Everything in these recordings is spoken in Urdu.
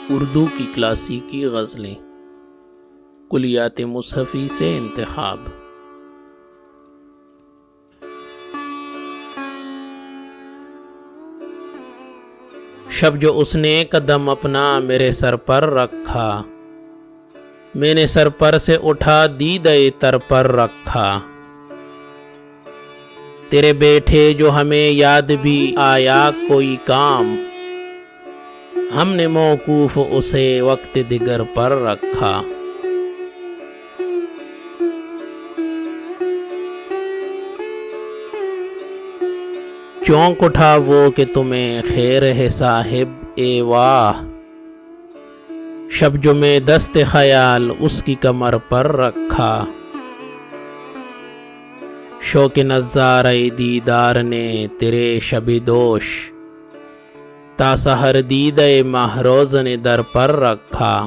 اردو کی کلاسیکی غزلیں، کلیات مصحفی سے انتخاب۔ شب جو اس نے قدم اپنا میرے سر پر رکھا، میں نے سر پر سے اٹھا دیدہ تر پر رکھا۔ تیرے بیٹھے جو ہمیں یاد بھی آیا کوئی کام، ہم نے موقوف اسے وقت دیگر پر رکھا۔ چونک اٹھا وہ کہ تمہیں خیر ہے صاحب اے واہ، شب جو میں دست خیال اس کی کمر پر رکھا۔ شوق نظارہ دیدار نے تیرے شب دوش، تا سحر دیدہ ماہ روز نے در پر رکھا۔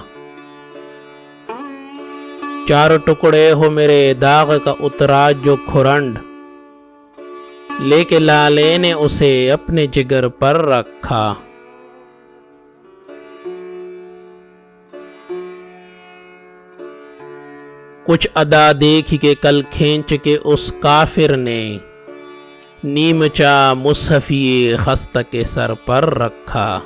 چار ٹکڑے ہو میرے داغ کا اترا جو کھرنڈ، لے کے لالے نے اسے اپنے جگر پر رکھا۔ کچھ ادا دیکھ کے کل کھینچ کے اس کافر نے، نیمچا مصحفی خستہ کے سر پر رکھا۔